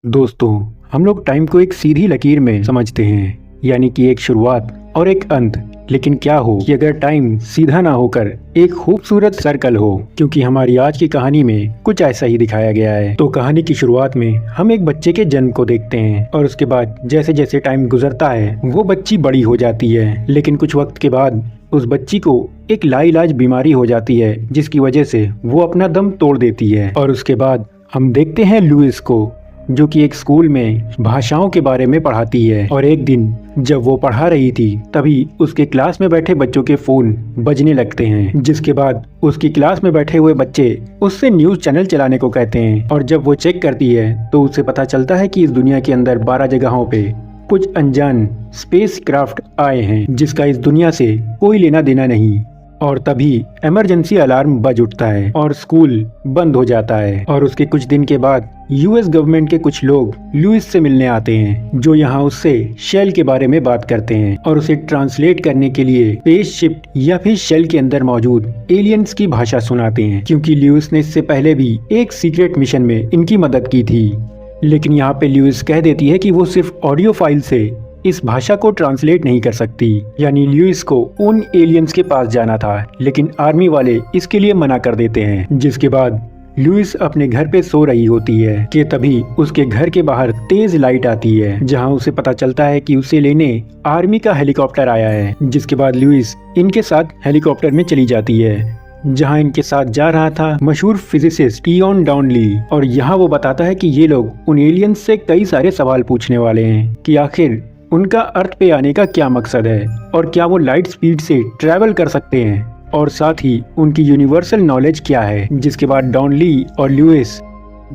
दोस्तों, हम लोग टाइम को एक सीधी लकीर में समझते हैं, यानी कि एक शुरुआत और एक अंत। लेकिन क्या हो कि अगर टाइम सीधा ना होकर एक खूबसूरत सर्कल हो? क्योंकि हमारी आज की कहानी में कुछ ऐसा ही दिखाया गया है। तो कहानी की शुरुआत में हम एक बच्चे के जन्म को देखते हैं और उसके बाद जैसे जैसे टाइम गुजरता है वो बच्ची बड़ी हो जाती है। लेकिन कुछ वक्त के बाद उस बच्ची को एक लाइलाज बीमारी हो जाती है, जिसकी वजह से वो अपना दम तोड़ देती है। और उसके बाद हम देखते हैं लुइस को, जो कि एक स्कूल में भाषाओं के बारे में पढ़ाती है। और एक दिन जब वो पढ़ा रही थी तभी उसके क्लास में बैठे बच्चों के फोन बजने लगते हैं, जिसके बाद उसकी क्लास में बैठे हुए बच्चे उससे न्यूज चैनल चलाने को कहते हैं। और जब वो चेक करती है तो उसे पता चलता है कि इस दुनिया के अंदर 12 जगहों पे कुछ अनजान स्पेस क्राफ्ट आए हैं, जिसका इस दुनिया से कोई लेना देना नहीं। और तभी इमरजेंसी अलार्म बज उठता है और स्कूल बंद हो जाता है। और उसके कुछ दिन के बाद यूएस गवर्नमेंट के कुछ लोग लुइस से मिलने आते हैं, जो यहाँ उससे शेल के बारे में बात करते हैं और उसे ट्रांसलेट करने के लिए स्पेसशिप या फिर शेल के अंदर मौजूद एलियंस की भाषा सुनाते हैं, क्योंकि लुइस ने इससे पहले भी एक सीक्रेट मिशन में इनकी मदद की थी। लेकिन यहाँ पे लुइस कह देती है कि वो सिर्फ ऑडियो फाइल से इस भाषा को ट्रांसलेट नहीं कर सकती। यानी लुइस को उन एलियंस के पास जाना था, लेकिन आर्मी वाले इसके लिए मना कर देते हैं। जिसके बाद लुइस अपने घर पे सो रही होती है कि तभी उसके घर के बाहर तेज लाइट आती है, जहां उसे पता चलता है कि उसे लेने आर्मी का हेलीकॉप्टर आया है। जिसके बाद लुइस इनके साथ हेलीकॉप्टर में चली जाती है, जहां इनके साथ जा रहा था मशहूर फिजिसिस्ट इयॉन डॉनली। और यहाँ वो बताता है कि ये लोग उन एलियंस से कई सारे सवाल पूछने वाले हैं कि आखिर उनका अर्थ पे आने का क्या मकसद है और क्या वो लाइट स्पीड से ट्रैवल कर सकते हैं, और साथ ही उनकी यूनिवर्सल नॉलेज क्या है। जिसके बाद डॉनली और लुइस,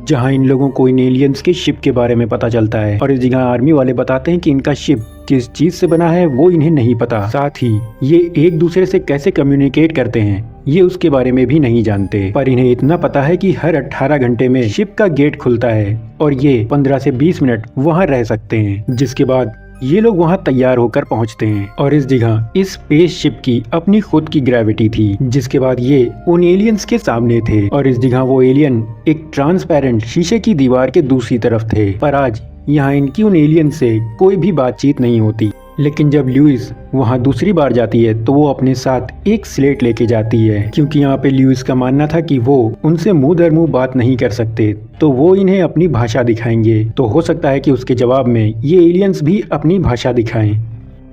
जहां इन लोगों को इन एलियंस के शिप के बारे में पता चलता है, और इस जगह आर्मी वाले बताते हैं कि इनका शिप किस चीज से बना है वो इन्हें नहीं पता। साथ ही ये एक दूसरे से कैसे कम्युनिकेट करते हैं ये उसके बारे में भी नहीं जानते। पर इन्हें इतना पता है कि हर 18 घंटे में शिप का गेट खुलता है और ये 15 से 20 मिनट वहाँ रह सकते हैं। जिसके बाद ये लोग वहाँ तैयार होकर पहुँचते हैं और इस जगह इस स्पेस शिप की अपनी खुद की ग्रेविटी थी। जिसके बाद ये उन एलियंस के सामने थे और इस जगह वो एलियन एक ट्रांसपेरेंट शीशे की दीवार के दूसरी तरफ थे। पर आज यहाँ इनकी उन एलियन से कोई भी बातचीत नहीं होती। लेकिन जब लुइस वहाँ दूसरी बार जाती है तो वो अपने साथ एक स्लेट लेके जाती है, क्योंकि यहाँ पे लुइस का मानना था कि वो उनसे मुंह दर मुंह बात नहीं कर सकते, तो वो इन्हें अपनी भाषा दिखाएंगे। तो हो सकता है कि उसके जवाब में ये एलियंस भी अपनी भाषा दिखाएं।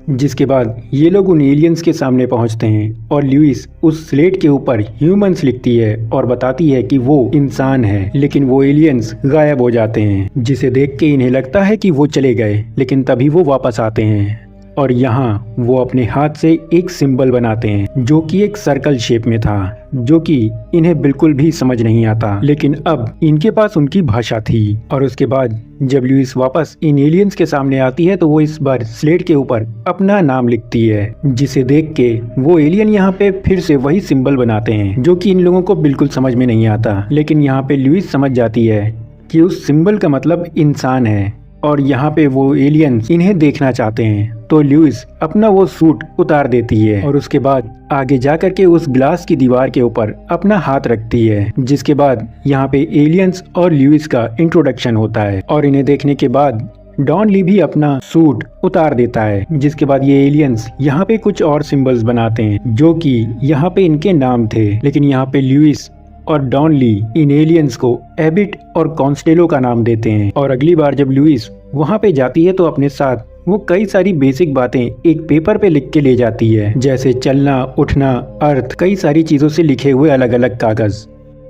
जिसके बाद ये लोग उन एलियंस के सामने पहुंचते हैं और लुइस उस स्लेट के ऊपर ह्यूमंस लिखती है और बताती है कि वो इंसान है। लेकिन वो एलियंस गायब हो जाते हैं, जिसे देख के इन्हें लगता है कि वो चले गए, लेकिन तभी वो वापस आते हैं और यहाँ वो अपने हाथ से एक सिंबल बनाते हैं जो कि एक सर्कल शेप में था, जो कि इन्हें बिल्कुल भी समझ नहीं आता। लेकिन अब इनके पास उनकी भाषा थी। और उसके बाद जब लुइस वापस इन एलियंस के सामने आती है तो वो इस बार स्लेट के ऊपर अपना नाम लिखती है, जिसे देख के वो एलियन यहाँ पे फिर से वही सिंबल बनाते हैं, जो कि इन लोगों को बिल्कुल समझ में नहीं आता। लेकिन यहाँ पे लुइस समझ जाती है कि उस सिंबल का मतलब इंसान है और यहाँ पे वो एलियंस इन्हें देखना चाहते हैं। तो लुइस अपना वो सूट उतार देती है और उसके बाद आगे जाकर के उस ग्लास की दीवार के ऊपर अपना हाथ रखती है। जिसके बाद यहाँ पे एलियंस और लुइस का इंट्रोडक्शन होता है और इन्हें देखने के बाद डॉनली भी अपना सूट उतार देता है। जिसके बाद ये एलियंस यहाँ पे कुछ और सिंबल्स बनाते हैं, जो कि यहाँ पे इनके नाम थे। लेकिन यहाँ पे लुइस और डॉनली इन एलियंस को एबिट और कॉन्स्टेलो का नाम देते हैं। और अगली बार जब लुइस वहाँ पे जाती है तो अपने साथ वो कई सारी बेसिक बातें एक पेपर पे लिख के ले जाती है, जैसे चलना, उठना, अर्थ, कई सारी चीजों से लिखे हुए अलग अलग कागज,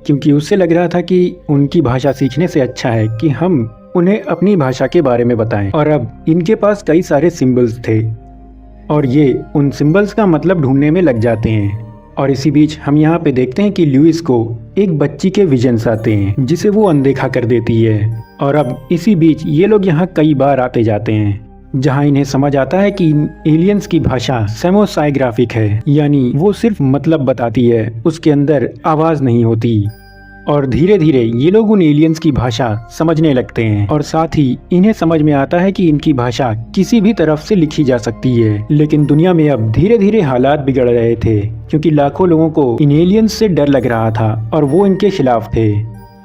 क्योंकि उससे लग रहा था कि उनकी भाषा सीखने से अच्छा है कि हम उन्हें अपनी भाषा के बारे में बताएं। और अब इनके पास कई सारे सिंबल्स थे और ये उन सिंबल्स का मतलब ढूंढने में लग जाते हैं। और इसी बीच हम यहाँ पे देखते हैं कि लुइस को एक बच्ची के विजन्स आते हैं, जिसे वो अनदेखा कर देती है। और अब इसी बीच ये लोग यहाँ कई बार आते जाते हैं, जहाँ इन्हें समझ आता है कि एलियंस की भाषा सेमोसाइग्राफिक है, यानी वो सिर्फ मतलब बताती है, उसके अंदर आवाज नहीं होती। और धीरे धीरे ये लोग उन एलियंस की भाषा समझने लगते हैं और साथ ही इन्हें समझ में आता है कि इनकी भाषा किसी भी तरफ से लिखी जा सकती है। लेकिन दुनिया में अब धीरे धीरे हालात बिगड़ रहे थे, क्योंकि लाखों लोगों को इन एलियंस से डर लग रहा था और वो इनके खिलाफ थे।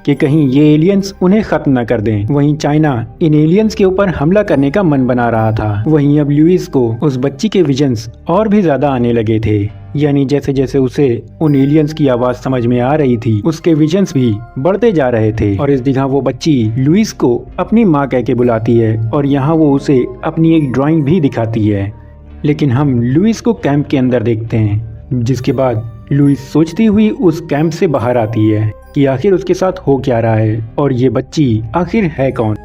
कि कहीं ये एलियंस उन्हें खत्म न कर दें। वहीं चाइना इन एलियंस के ऊपर हमला करने का मन बना रहा था। वहीं अब लुइस को उस बच्ची के विजन्स और भी ज्यादा आने लगे थे, यानी जैसे जैसे उसे उन एलियंस की आवाज समझ में आ रही थी, उसके विजन्स भी बढ़ते जा रहे थे। और इस जगह वो बच्ची लुइस को अपनी माँ कह के बुलाती है और यहाँ वो उसे अपनी एक ड्राइंग भी दिखाती है। लेकिन हम लुइस को कैंप के अंदर देखते हैं, जिसके बाद लुइस सोचती हुई उस कैंप से बाहर आती है कि आखिर उसके साथ हो क्या रहा है और ये बच्ची आखिर है कौन।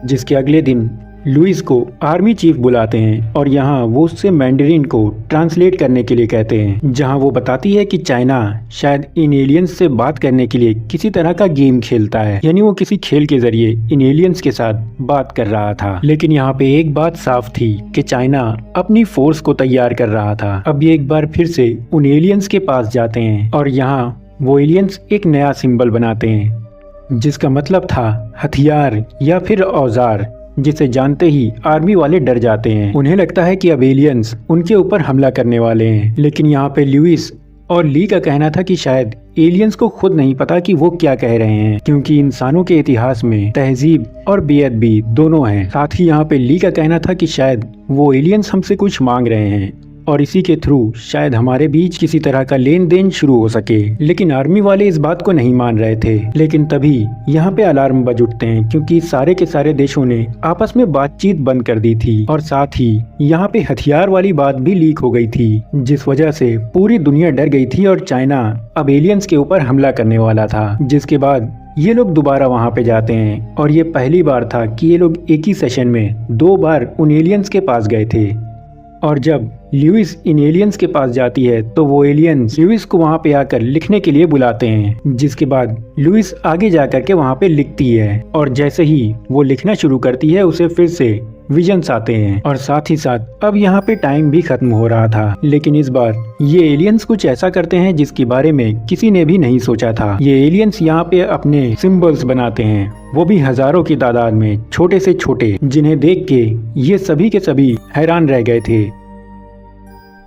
जिसके अगले दिन लुइस को आर्मी चीफ बुलाते हैं और यहाँ वो उससे मैंडरिन को ट्रांसलेट करने के लिए कहते हैं, जहाँ वो बताती है कि चाइना शायद इन एलियंस से बात करने के लिए किसी तरह का गेम खेलता है, यानी वो किसी खेल के जरिए इन एलियंस के साथ बात कर रहा था। लेकिन यहाँ पे एक बात साफ थी कि चाइना अपनी फोर्स को तैयार कर रहा था। अब ये एक बार फिर से उन एलियंस के पास जाते हैं और यहाँ वो एलियंस एक नया सिंबल बनाते हैं, जिसका मतलब था हथियार या फिर औजार, जिसे जानते ही आर्मी वाले डर जाते हैं। उन्हें लगता है कि अब एलियंस उनके ऊपर हमला करने वाले हैं। लेकिन यहाँ पे लुइस और ली का कहना था कि शायद एलियंस को खुद नहीं पता कि वो क्या कह रहे हैं, क्योंकि इंसानों के इतिहास में तहजीब और बेअदबी दोनों हैं। साथ ही यहाँ पे ली का कहना था कि शायद वो एलियंस हमसे कुछ मांग रहे हैं और इसी के थ्रू शायद हमारे बीच किसी तरह का लेन देन शुरू हो सके। लेकिन आर्मी वाले इस बात को नहीं मान रहे थे। लेकिन तभी यहाँ पे अलार्म बज उठते हैं, क्योंकि सारे के सारे देशों ने आपस में बातचीत बंद कर दी थी और साथ ही यहाँ पे हथियार वाली बात भी लीक हो गई थी, जिस वजह से पूरी दुनिया डर गई थी और चाइना अब एलियंस के ऊपर हमला करने वाला था। जिसके बाद ये लोग दोबारा वहाँ पे जाते हैं और ये पहली बार था कि ये लोग एक ही सेशन में 2 बार उन एलियंस के पास गए थे। और जब लुइस इन एलियंस के पास जाती है तो वो एलियंस लुइस को वहाँ पे आकर लिखने के लिए बुलाते हैं, जिसके बाद लुइस आगे जाकर के वहाँ पे लिखती है और जैसे ही वो लिखना शुरू करती है उसे फिर से विजन्स आते हैं और साथ ही साथ अब यहाँ पे टाइम भी खत्म हो रहा था। लेकिन इस बार ये एलियंस कुछ ऐसा करते हैं जिसके बारे में किसी ने भी नहीं सोचा था। ये एलियंस यहाँ पे अपने सिंबल्स बनाते हैं, वो भी हजारों की तादाद में, छोटे से छोटे, जिन्हें देख के ये सभी के सभी हैरान रह गए थे।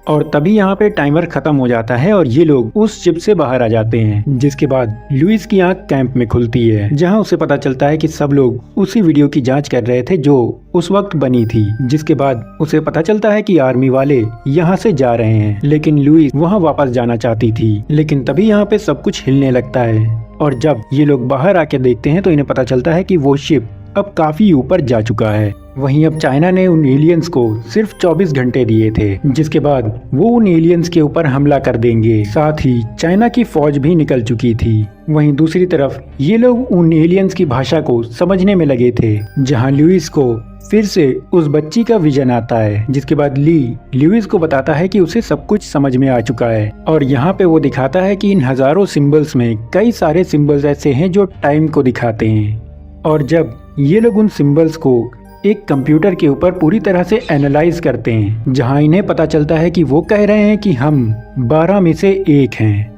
और तभी यहाँ पे टाइमर खत्म हो जाता है और ये लोग उस शिप से बाहर आ जाते हैं। जिसके बाद लुइस की आंख कैंप में खुलती है, जहाँ उसे पता चलता है कि सब लोग उसी वीडियो की जांच कर रहे थे जो उस वक्त बनी थी। जिसके बाद उसे पता चलता है कि आर्मी वाले यहाँ से जा रहे हैं, लेकिन लुइस वहाँ वापस जाना चाहती थी। लेकिन तभी यहाँ पे सब कुछ हिलने लगता है और जब ये लोग बाहर आके देखते हैं तो इन्हें पता चलता है कि वो शिप अब काफी ऊपर जा चुका है। वहीं अब चाइना ने उन एलियंस को सिर्फ 24 घंटे दिए थे, जिसके बाद वो उन एलियंस के ऊपर हमला कर देंगे। साथ ही चाइना की फौज भी निकल चुकी थी। वहीं दूसरी तरफ ये लोग उन एलियंस की भाषा को समझने में लगे थे, जहां लुइस को फिर से उस बच्ची का विजन आता है। जिसके बाद ली लुइस को बताता है कि उसे सब कुछ समझ में आ चुका है और यहाँ पे वो दिखाता है कि इन हजारों सिंबल्स में कई सारे सिंबल्स ऐसे हैं जो टाइम को दिखाते हैं। और जब ये लोग उन सिंबल्स को एक कंप्यूटर के ऊपर पूरी तरह से एनालाइज करते हैं, जहां इन्हें पता चलता है कि वो कह रहे हैं कि हम 12 में से 1 हैं।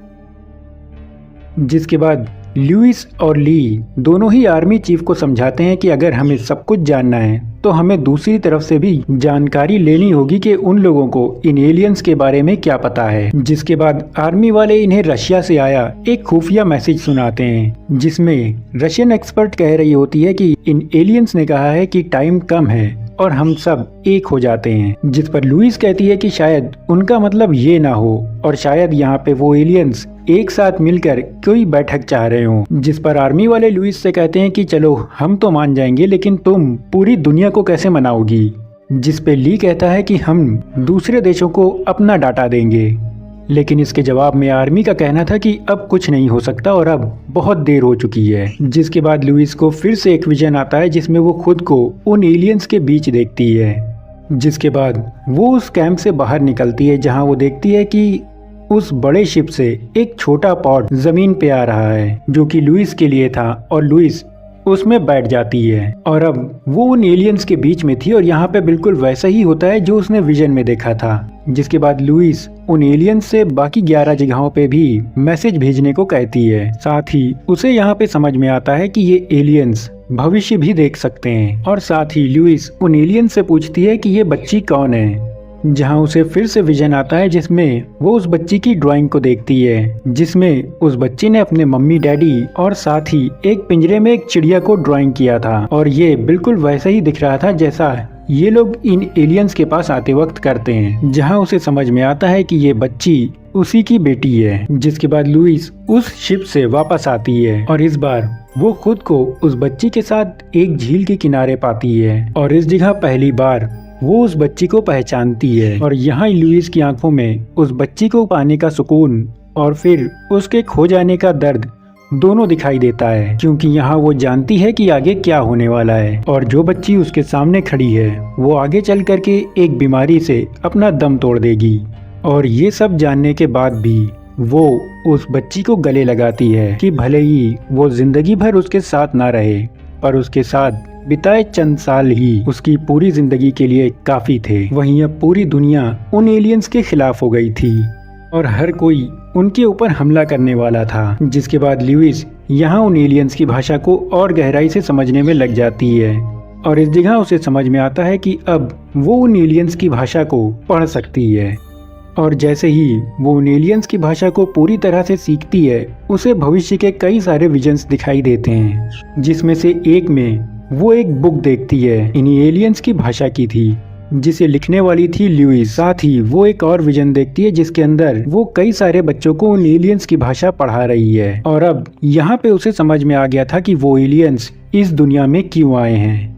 जिसके बाद लुइस और ली दोनों ही आर्मी चीफ को समझाते हैं कि अगर हमें सब कुछ जानना है तो हमें दूसरी तरफ से भी जानकारी लेनी होगी कि उन लोगों को इन एलियंस के बारे में क्या पता है। जिसके बाद आर्मी वाले इन्हें रशिया से आया एक खुफिया मैसेज सुनाते हैं, जिसमें रशियन एक्सपर्ट कह रही होती है कि इन एलियंस ने कहा है कि टाइम कम है और हम सब एक हो जाते हैं। जिस पर लुइस कहती है कि शायद उनका मतलब ये ना हो और शायद यहाँ पे वो एलियंस एक साथ मिलकर कोई बैठक चाह रहे हो। जिस पर आर्मी वाले लुइस से कहते हैं कि चलो हम तो मान जाएंगे, लेकिन तुम पूरी दुनिया को कैसे मनाओगी। जिस पे ली कहता है कि हम दूसरे देशों को अपना डाटा देंगे। लेकिन इसके जवाब में आर्मी का कहना था कि अब कुछ नहीं हो सकता और अब बहुत देर हो चुकी है। जिसके बाद लुइस को फिर से एक विजन आता है, जिसमें वो खुद को उन एलियंस के बीच देखती है। जिसके बाद वो उस कैंप से बाहर निकलती है, जहां वो देखती है कि उस बड़े शिप से एक छोटा पॉड जमीन पे आ रहा है, जो कि लुइस के लिए था और लुइस उसमें बैठ जाती है। और अब वो उन एलियंस के बीच में थी और यहाँ पे बिल्कुल वैसा ही होता है जो उसने विजन में देखा था। जिसके बाद लुइस उन एलियंस से बाकी 11 जगहों पे भी मैसेज भेजने को कहती है। साथ ही उसे यहाँ पे समझ में आता है कि ये एलियंस भविष्य भी देख सकते हैं। और साथ ही लुइस उन एलियंस से पूछती है कि ये बच्ची कौन है। जहां उसे फिर से विजन आता है जिसमें वो उस बच्ची की ड्राइंग को देखती है, जिसमें उस बच्ची ने अपने मम्मी डैडी और साथ ही एक पिंजरे में एक चिड़िया को ड्राइंग किया था और ये बिल्कुल वैसा ही दिख रहा था जैसा ये लोग इन एलियंस के पास आते वक्त करते हैं। जहां उसे समझ में आता है कि ये बच्ची उसी की बेटी है। जिसके बाद लुइस उस शिप से वापस आती है और इस बार वो खुद को उस बच्ची के साथ एक झील के किनारे पाती है और इस जगह पहली बार वो उस बच्ची को पहचानती है और यहाँ लुइस की आंखों में उस बच्ची को पाने का सुकून और फिर उसके खो जाने का दर्द दोनों दिखाई देता है, क्योंकि यहाँ वो जानती है कि आगे क्या होने वाला है और जो बच्ची उसके सामने खड़ी है वो आगे चल करके एक बीमारी से अपना दम तोड़ देगी। और ये सब जानने के बाद भी वो उस बच्ची को गले लगाती है कि भले ही वो जिंदगी भर उसके साथ ना रहे, पर उसके साथ बिताए चंद साल ही उसकी पूरी जिंदगी के लिए काफी थे। वहीं अब पूरी दुनिया उन एलियंस के खिलाफ हो गई थी और हर कोई उनके ऊपर हमला करने वाला था। जिसके बाद लुइस यहाँ उन एलियंस की भाषा को और गहराई से समझने में लग जाती है और इस जगह उसे समझ में आता है कि अब वो उन एलियंस की भाषा को पढ़ सकती है। और जैसे ही वो उन एलियंस की भाषा को पूरी तरह से सीखती है, उसे भविष्य के कई सारे विजन्स दिखाई देते हैं, जिसमें से एक में वो एक बुक देखती है इन्हीं एलियंस की भाषा की थी, जिसे लिखने वाली थी लुइस। साथ ही वो एक और विजन देखती है जिसके अंदर वो कई सारे बच्चों को उन एलियंस की भाषा पढ़ा रही है और अब यहाँ पे उसे समझ में आ गया था कि वो एलियंस इस दुनिया में क्यों आए हैं।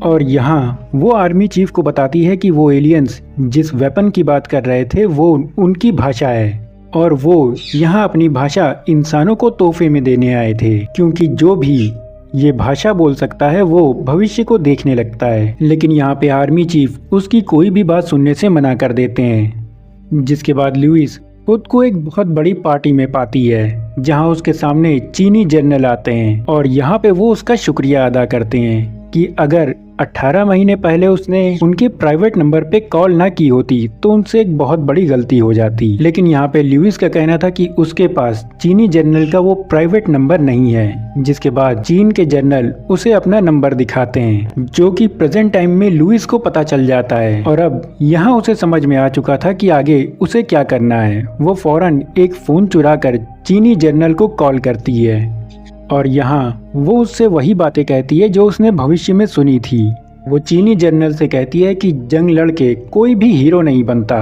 और यहाँ वो आर्मी चीफ को बताती है कि वो एलियंस जिस वेपन की बात कर रहे थे वो उनकी भाषा है और वो यहाँ अपनी भाषा इंसानों को तोहफे में देने आए थे, क्योंकि जो भी ये भाषा बोल सकता है वो भविष्य को देखने लगता है। लेकिन यहाँ पे आर्मी चीफ उसकी कोई भी बात सुनने से मना कर देते हैं। जिसके बाद लुइस खुद को एक बहुत बड़ी पार्टी में पाती है जहाँ उसके सामने चीनी जनरल आते हैं और यहाँ पे वो उसका शुक्रिया अदा करते हैं कि अगर 18 महीने पहले उसने उनके प्राइवेट नंबर पे कॉल ना की होती तो उनसे एक बहुत बड़ी गलती हो जाती। लेकिन यहाँ पे लुइस का कहना था कि उसके पास चीनी जनरल का वो प्राइवेट नंबर नहीं है। जिसके बाद चीन के जनरल उसे अपना नंबर दिखाते हैं, जो कि प्रेजेंट टाइम में लुइस को पता चल जाता है और अब यहाँ उसे समझ में आ चुका था कि आगे उसे क्या करना है। वो फौरन एक फोन चुरा कर चीनी जनरल को कॉल करती है और यहाँ वो उससे वही बातें कहती है जो उसने भविष्य में सुनी थी। वो चीनी जनरल से कहती है कि जंग लड़के कोई भी हीरो नहीं बनता,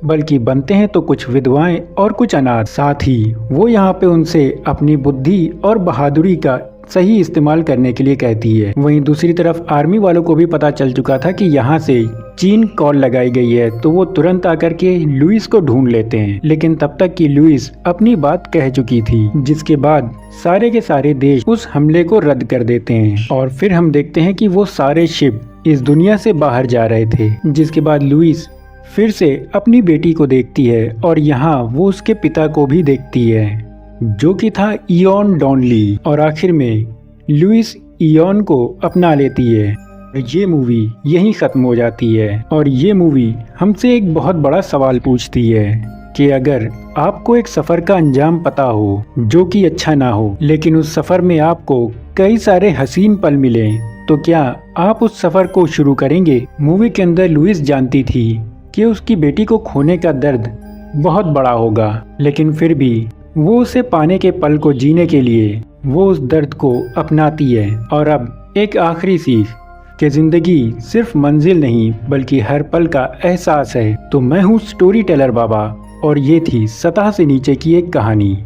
बल्कि बनते हैं तो कुछ विधवाएं और कुछ अनाथ। साथ ही वो यहाँ पे उनसे अपनी बुद्धि और बहादुरी का सही इस्तेमाल करने के लिए कहती है। वहीं दूसरी तरफ आर्मी वालों को भी पता चल चुका था कि यहाँ से चीन कॉल लगाई गई है, तो वो तुरंत आकर के लुइस को ढूंढ लेते हैं। लेकिन तब तक की लुइस अपनी बात कह चुकी थी, जिसके बाद सारे के सारे देश उस हमले को रद्द कर देते हैं और फिर हम देखते हैं कि वो सारे शिप इस दुनिया से बाहर जा रहे थे। जिसके बाद लुइस फिर से अपनी बेटी को देखती है और यहाँ वो उसके पिता को भी देखती है, जो कि था इयॉन डॉनली। और आखिर में लुइस इयॉन को अपना लेती है। ये मूवी यहीं खत्म हो जाती है और ये मूवी हमसे एक बहुत बड़ा सवाल पूछती है कि अगर आपको एक सफर का अंजाम पता हो जो कि अच्छा ना हो, लेकिन उस सफर में आपको कई सारे हसीन पल मिले, तो क्या आप उस सफर को शुरू करेंगे? मूवी के अंदर लुइस जानती थी कि उसकी बेटी को खोने का दर्द बहुत बड़ा होगा, लेकिन फिर भी वो उसे पाने के पल को जीने के लिए वो उस दर्द को अपनाती है। और अब एक आखिरी सीख कि जिंदगी सिर्फ मंजिल नहीं बल्कि हर पल का एहसास है। तो मैं हूँ स्टोरी टेलर बाबा और ये थी सतह से नीचे की एक कहानी।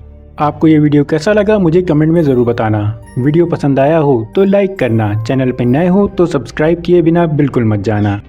आपको ये वीडियो कैसा लगा मुझे कमेंट में ज़रूर बताना। वीडियो पसंद आया हो तो लाइक करना, चैनल पर नए हो तो सब्सक्राइब किए बिना बिल्कुल मत जाना।